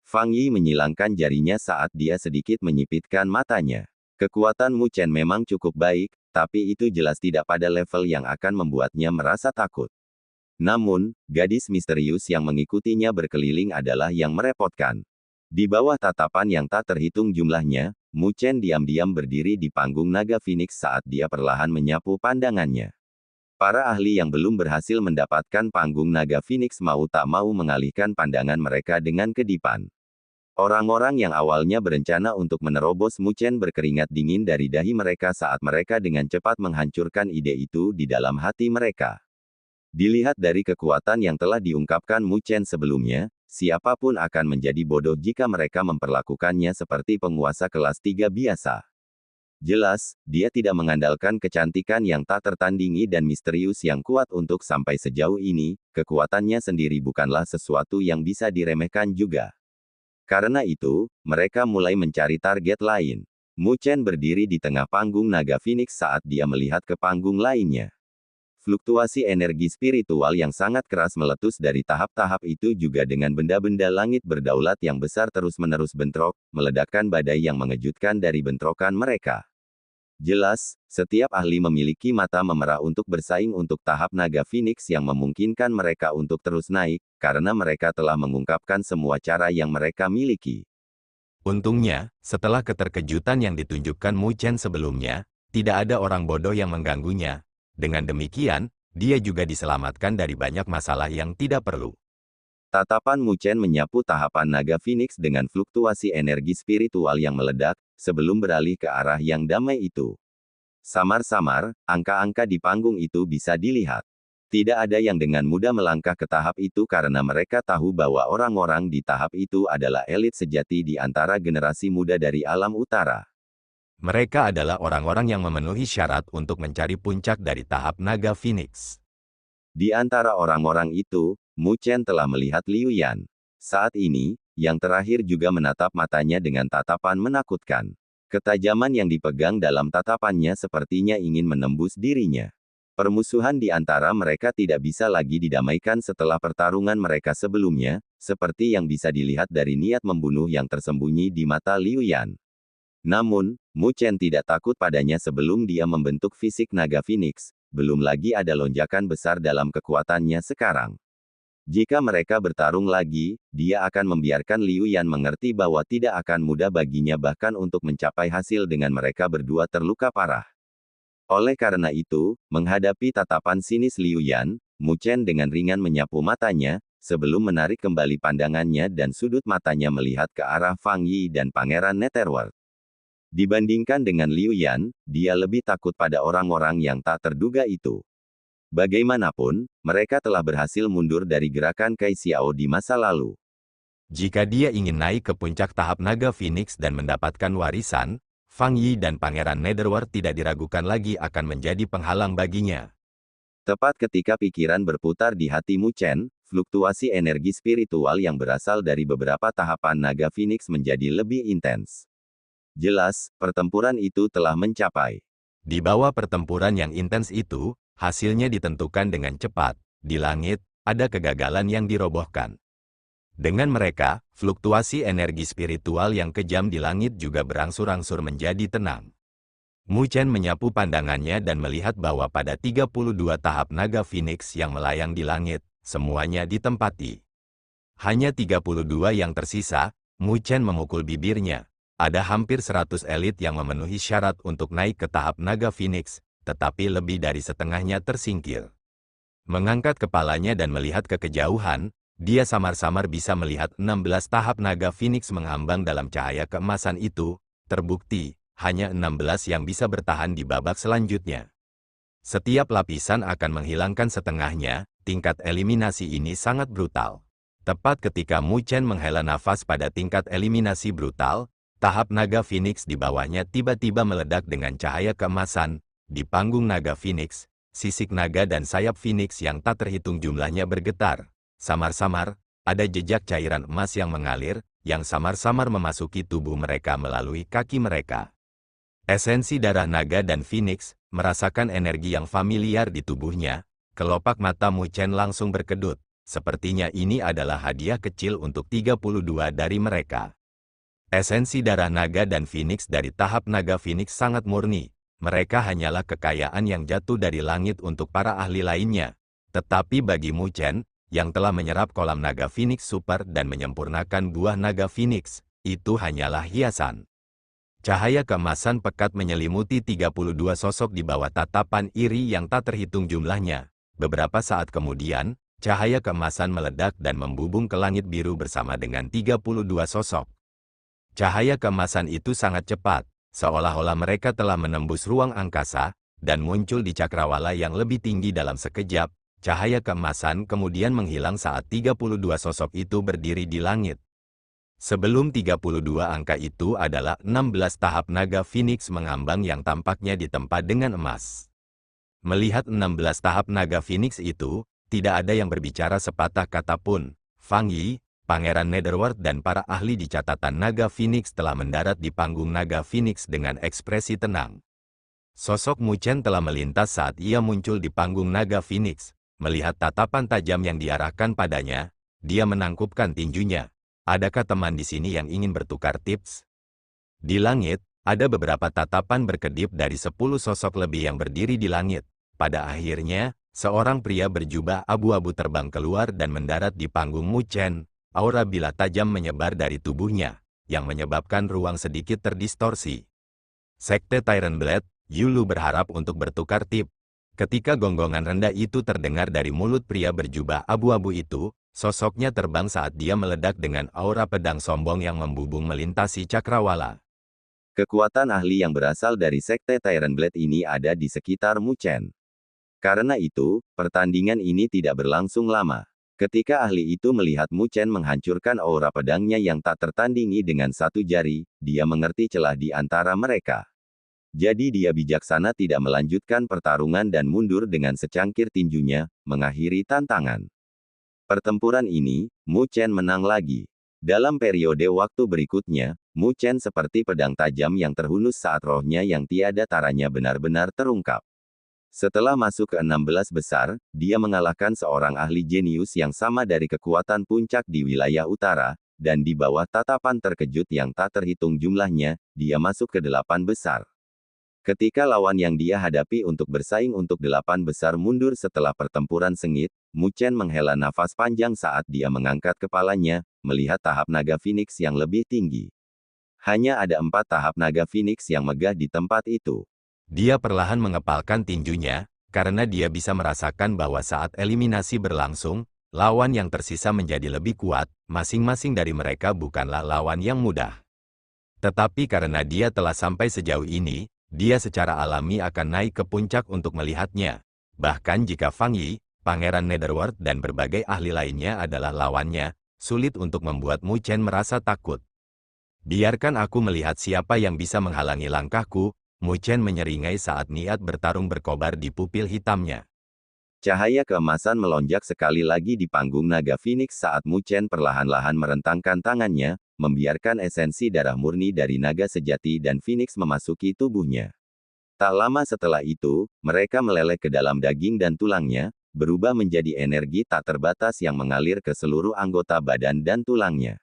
Fang Yi menyilangkan jarinya saat dia sedikit menyipitkan matanya. Kekuatan Mu Chen memang cukup baik, tapi itu jelas tidak pada level yang akan membuatnya merasa takut. Namun, gadis misterius yang mengikutinya berkeliling adalah yang merepotkan. Di bawah tatapan yang tak terhitung jumlahnya, Mu Chen diam-diam berdiri di panggung naga Phoenix saat dia perlahan menyapu pandangannya. Para ahli yang belum berhasil mendapatkan panggung naga Phoenix mau tak mau mengalihkan pandangan mereka dengan kedipan. Orang-orang yang awalnya berencana untuk menerobos Mu Chen berkeringat dingin dari dahi mereka saat mereka dengan cepat menghancurkan ide itu di dalam hati mereka. Dilihat dari kekuatan yang telah diungkapkan Mu Chen sebelumnya, siapapun akan menjadi bodoh jika mereka memperlakukannya seperti penguasa kelas 3 biasa. Jelas, dia tidak mengandalkan kecantikan yang tak tertandingi dan misterius yang kuat untuk sampai sejauh ini, kekuatannya sendiri bukanlah sesuatu yang bisa diremehkan juga. Karena itu, mereka mulai mencari target lain. Mu Chen berdiri di tengah panggung naga Phoenix saat dia melihat ke panggung lainnya. Fluktuasi energi spiritual yang sangat keras meletus dari tahap-tahap itu juga dengan benda-benda langit berdaulat yang besar terus-menerus bentrok, meledakkan badai yang mengejutkan dari bentrokan mereka. Jelas, setiap ahli memiliki mata memerah untuk bersaing untuk tahap naga Phoenix yang memungkinkan mereka untuk terus naik, karena mereka telah mengungkapkan semua cara yang mereka miliki. Untungnya, setelah keterkejutan yang ditunjukkan Mu Chen sebelumnya, tidak ada orang bodoh yang mengganggunya. Dengan demikian, dia juga diselamatkan dari banyak masalah yang tidak perlu. Tatapan Mu Chen menyapu tahapan naga Phoenix dengan fluktuasi energi spiritual yang meledak, sebelum beralih ke arah yang damai itu. Samar-samar, angka-angka di panggung itu bisa dilihat. Tidak ada yang dengan mudah melangkah ke tahap itu karena mereka tahu bahwa orang-orang di tahap itu adalah elit sejati di antara generasi muda dari alam utara. Mereka adalah orang-orang yang memenuhi syarat untuk mencari puncak dari tahap naga Phoenix. Di antara orang-orang itu, Mu Chen telah melihat Liu Yan. Saat ini, yang terakhir juga menatap matanya dengan tatapan menakutkan. Ketajaman yang dipegang dalam tatapannya sepertinya ingin menembus dirinya. Permusuhan di antara mereka tidak bisa lagi didamaikan setelah pertarungan mereka sebelumnya, seperti yang bisa dilihat dari niat membunuh yang tersembunyi di mata Liu Yan. Namun, Mu Chen tidak takut padanya sebelum dia membentuk fisik naga Phoenix, belum lagi ada lonjakan besar dalam kekuatannya sekarang. Jika mereka bertarung lagi, dia akan membiarkan Liu Yan mengerti bahwa tidak akan mudah baginya bahkan untuk mencapai hasil dengan mereka berdua terluka parah. Oleh karena itu, menghadapi tatapan sinis Liu Yan, Mu Chen dengan ringan menyapu matanya, sebelum menarik kembali pandangannya dan sudut matanya melihat ke arah Fang Yi dan Pangeran Netherworld. Dibandingkan dengan Liu Yan, dia lebih takut pada orang-orang yang tak terduga itu. Bagaimanapun, mereka telah berhasil mundur dari gerakan Kai Xiao di masa lalu. Jika dia ingin naik ke puncak tahap naga Phoenix dan mendapatkan warisan, Fang Yi dan Pangeran Netherworld tidak diragukan lagi akan menjadi penghalang baginya. Tepat ketika pikiran berputar di hati Mu Chen, fluktuasi energi spiritual yang berasal dari beberapa tahapan naga Phoenix menjadi lebih intens. Jelas, pertempuran itu telah mencapai. Di bawah pertempuran yang intens itu, hasilnya ditentukan dengan cepat. Di langit, ada kegagalan yang dirobohkan. Dengan mereka, fluktuasi energi spiritual yang kejam di langit juga berangsur-angsur menjadi tenang. Mu Chen menyapu pandangannya dan melihat bahwa pada 32 tahap naga Phoenix yang melayang di langit, semuanya ditempati. Hanya 32 yang tersisa, Mu Chen memukul bibirnya. Ada hampir 100 elit yang memenuhi syarat untuk naik ke tahap naga Phoenix, tetapi lebih dari setengahnya tersingkir. Mengangkat kepalanya dan melihat ke kejauhan, dia samar-samar bisa melihat 16 tahap naga Phoenix mengambang dalam cahaya keemasan itu, terbukti, hanya 16 yang bisa bertahan di babak selanjutnya. Setiap lapisan akan menghilangkan setengahnya, tingkat eliminasi ini sangat brutal. Tepat ketika Mu Chen menghela nafas pada tingkat eliminasi brutal, tahap naga Phoenix di bawahnya tiba-tiba meledak dengan cahaya keemasan. Di panggung naga Phoenix, sisik naga dan sayap Phoenix yang tak terhitung jumlahnya bergetar. Samar-samar, ada jejak cairan emas yang mengalir, yang samar-samar memasuki tubuh mereka melalui kaki mereka. Esensi darah naga dan Phoenix merasakan energi yang familiar di tubuhnya. Kelopak mata Mu Chen langsung berkedut. Sepertinya ini adalah hadiah kecil untuk 32 dari mereka. Esensi darah naga dan Phoenix dari tahap naga Phoenix sangat murni. Mereka hanyalah kekayaan yang jatuh dari langit untuk para ahli lainnya. Tetapi bagi Mu Chen, yang telah menyerap kolam naga Phoenix Super dan menyempurnakan buah naga Phoenix, itu hanyalah hiasan. Cahaya keemasan pekat menyelimuti 32 sosok di bawah tatapan iri yang tak terhitung jumlahnya. Beberapa saat kemudian, cahaya keemasan meledak dan membubung ke langit biru bersama dengan 32 sosok. Cahaya keemasan itu sangat cepat, seolah-olah mereka telah menembus ruang angkasa, dan muncul di cakrawala yang lebih tinggi dalam sekejap. Cahaya keemasan kemudian menghilang saat 32 sosok itu berdiri di langit. Sebelum 32 angka itu adalah 16 tahap naga Phoenix mengambang yang tampaknya ditempa dengan emas. Melihat 16 tahap naga Phoenix itu, tidak ada yang berbicara sepatah kata pun. Fang Yi, Pangeran Netherworld dan para ahli di catatan naga Phoenix telah mendarat di panggung naga Phoenix dengan ekspresi tenang. Sosok Mu Chen telah melintas saat ia muncul di panggung naga Phoenix. Melihat tatapan tajam yang diarahkan padanya, dia menangkupkan tinjunya. Adakah teman di sini yang ingin bertukar tips? Di langit, ada beberapa tatapan berkedip dari 10 sosok lebih yang berdiri di langit. Pada akhirnya, seorang pria berjubah abu-abu terbang keluar dan mendarat di panggung Mu Chen. Aura bila tajam menyebar dari tubuhnya, yang menyebabkan ruang sedikit terdistorsi. Sekte Tyrant Blade, Yulu berharap untuk bertukar tip. Ketika gonggongan rendah itu terdengar dari mulut pria berjubah abu-abu itu, sosoknya terbang saat dia meledak dengan aura pedang sombong yang membubung melintasi cakrawala. Kekuatan ahli yang berasal dari Sekte Tyrant Blade ini ada di sekitar Mu Chen. Karena itu, pertandingan ini tidak berlangsung lama. Ketika ahli itu melihat Mu Chen menghancurkan aura pedangnya yang tak tertandingi dengan satu jari, dia mengerti celah di antara mereka. Jadi dia bijaksana tidak melanjutkan pertarungan dan mundur dengan secangkir tinjunya, mengakhiri tantangan. Pertempuran ini, Mu Chen menang lagi. Dalam periode waktu berikutnya, Mu Chen seperti pedang tajam yang terhunus saat rohnya yang tiada taranya benar-benar terungkap. Setelah masuk ke 16 besar, dia mengalahkan seorang ahli jenius yang sama dari kekuatan puncak di wilayah utara, dan di bawah tatapan terkejut yang tak terhitung jumlahnya, dia masuk ke 8 besar. Ketika lawan yang dia hadapi untuk bersaing untuk 8 besar mundur setelah pertempuran sengit, Mu Chen menghela nafas panjang saat dia mengangkat kepalanya, melihat tahap naga Phoenix yang lebih tinggi. Hanya ada 4 tahap naga Phoenix yang megah di tempat itu. Dia perlahan mengepalkan tinjunya, karena dia bisa merasakan bahwa saat eliminasi berlangsung, lawan yang tersisa menjadi lebih kuat, masing-masing dari mereka bukanlah lawan yang mudah. Tetapi karena dia telah sampai sejauh ini, dia secara alami akan naik ke puncak untuk melihatnya. Bahkan jika Fang Yi, Pangeran Netherworld dan berbagai ahli lainnya adalah lawannya, sulit untuk membuat Mu Chen merasa takut. Biarkan aku melihat siapa yang bisa menghalangi langkahku, Mu Chen menyeringai saat niat bertarung berkobar di pupil hitamnya. Cahaya keemasan melonjak sekali lagi di panggung naga Phoenix saat Mu Chen perlahan-lahan merentangkan tangannya, membiarkan esensi darah murni dari naga sejati dan Phoenix memasuki tubuhnya. Tak lama setelah itu, mereka meleleh ke dalam daging dan tulangnya, berubah menjadi energi tak terbatas yang mengalir ke seluruh anggota badan dan tulangnya.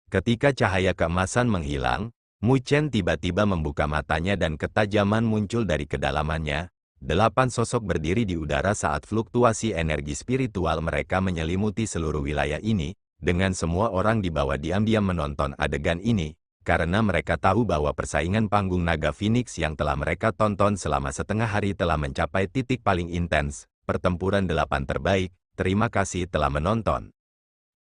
Ketika cahaya keemasan menghilang, Mu Chen tiba-tiba membuka matanya dan ketajaman muncul dari kedalamannya. 8 sosok berdiri di udara saat fluktuasi energi spiritual mereka menyelimuti seluruh wilayah ini, dengan semua orang di bawah diam-diam menonton adegan ini, karena mereka tahu bahwa persaingan panggung naga Phoenix yang telah mereka tonton selama setengah hari telah mencapai titik paling intens. Pertempuran 8 terbaik, terima kasih telah menonton.